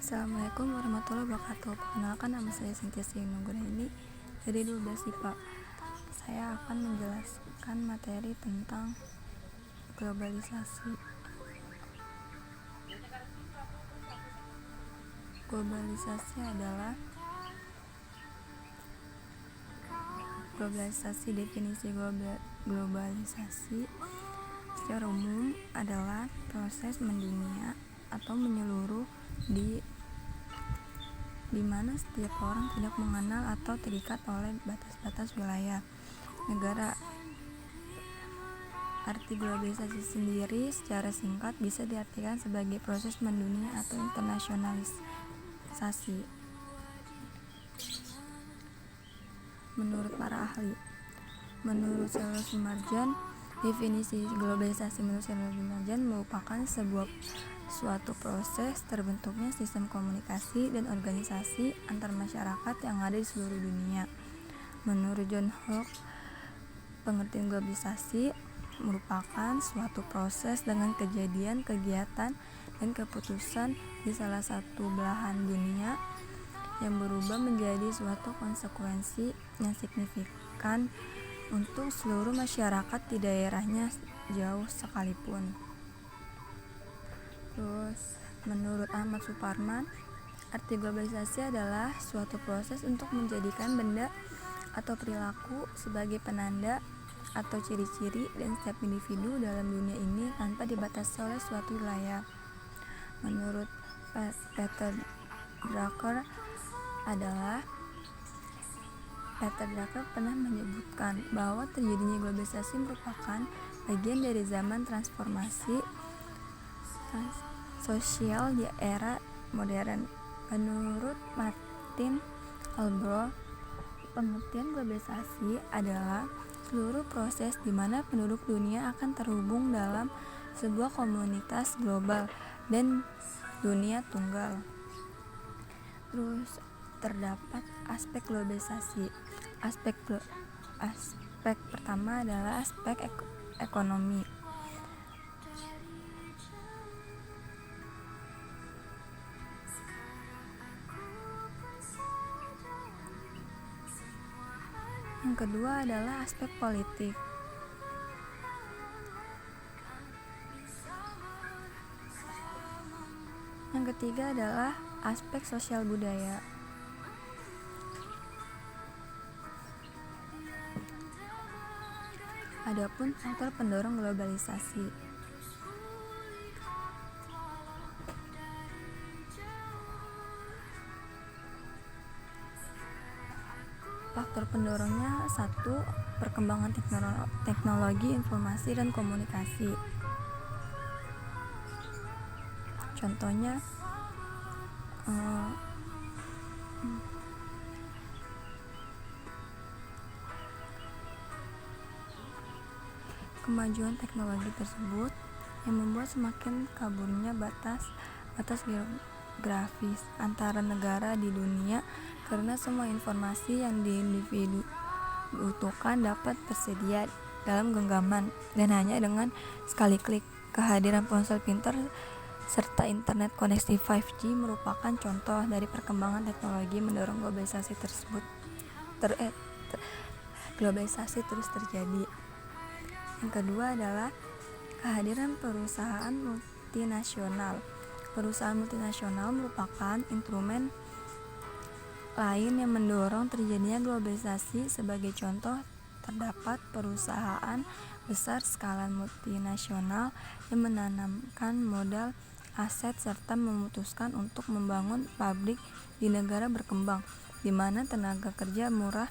Assalamualaikum warahmatullahi wabarakatuh. Perkenalkan, nama saya Cynthia Sinugraini dari 12 IPA. Saya akan menjelaskan materi tentang globalisasi. Definisi globalisasi secara umum adalah proses mendunia atau menyeluruh di mana setiap orang tidak mengenal atau terikat oleh batas-batas wilayah negara. Arti globalisasi sendiri secara singkat bisa diartikan sebagai proses mendunia atau internasionalisasi. Menurut para ahli, menurut Charles Marjan, definisi globalisasi menurut Charles Marjan merupakan suatu proses terbentuknya sistem komunikasi dan organisasi antar masyarakat yang ada di seluruh dunia. Menurut John Hawke, pengertian globalisasi merupakan suatu proses dengan kejadian, kegiatan, dan keputusan di salah satu belahan dunia yang berubah menjadi suatu konsekuensi yang signifikan untuk seluruh masyarakat di daerahnya jauh sekalipun. Terus, menurut Ahmad Suparman, arti globalisasi adalah suatu proses untuk menjadikan benda atau perilaku sebagai penanda atau ciri-ciri dan setiap individu dalam dunia ini tanpa dibatasi oleh suatu wilayah. Menurut Peter Drucker pernah menyebutkan bahwa terjadinya globalisasi merupakan bagian dari zaman transformasi sosial di era modern. Menurut Martin Albright, pengertian globalisasi adalah seluruh proses di mana penduduk dunia akan terhubung dalam sebuah komunitas global dan dunia tunggal. Terus terdapat aspek globalisasi. Aspek pertama adalah aspek ekonomi. Yang kedua adalah aspek politik. Yang ketiga adalah aspek sosial budaya. Adapun faktor pendorong globalisasi. Faktor pendorongnya 1. Perkembangan teknologi informasi dan komunikasi. Contohnya kemajuan teknologi tersebut yang membuat semakin kaburnya batas geografis antara negara di dunia karena semua informasi yang individu butuhkan dapat tersedia dalam genggaman dan hanya dengan sekali klik. Kehadiran ponsel pintar serta internet koneksi 5G merupakan contoh dari perkembangan teknologi mendorong globalisasi tersebut. Globalisasi terus terjadi. Yang kedua adalah kehadiran perusahaan multinasional. Perusahaan multinasional merupakan instrumen lain yang mendorong terjadinya globalisasi. Sebagai contoh, terdapat perusahaan besar skala multinasional yang menanamkan modal aset serta memutuskan untuk membangun pabrik di negara berkembang, di mana tenaga kerja murah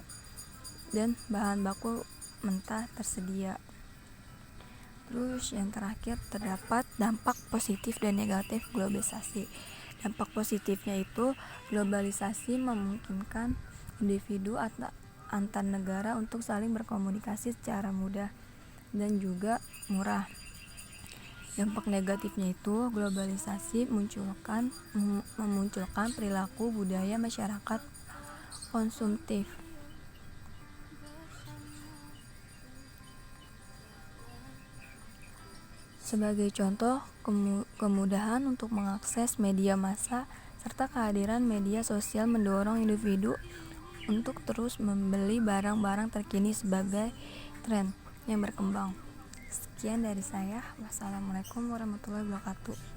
dan bahan baku mentah tersedia. Terus yang terakhir, terdapat dampak positif dan negatif globalisasi. Dampak positifnya itu globalisasi memungkinkan individu antar negara untuk saling berkomunikasi secara mudah dan juga murah. Dampak negatifnya itu globalisasi memunculkan perilaku budaya masyarakat konsumtif. Sebagai contoh, kemudahan untuk mengakses media massa serta kehadiran media sosial mendorong individu untuk terus membeli barang-barang terkini sebagai tren yang berkembang. Sekian dari saya. Wassalamualaikum warahmatullahi wabarakatuh.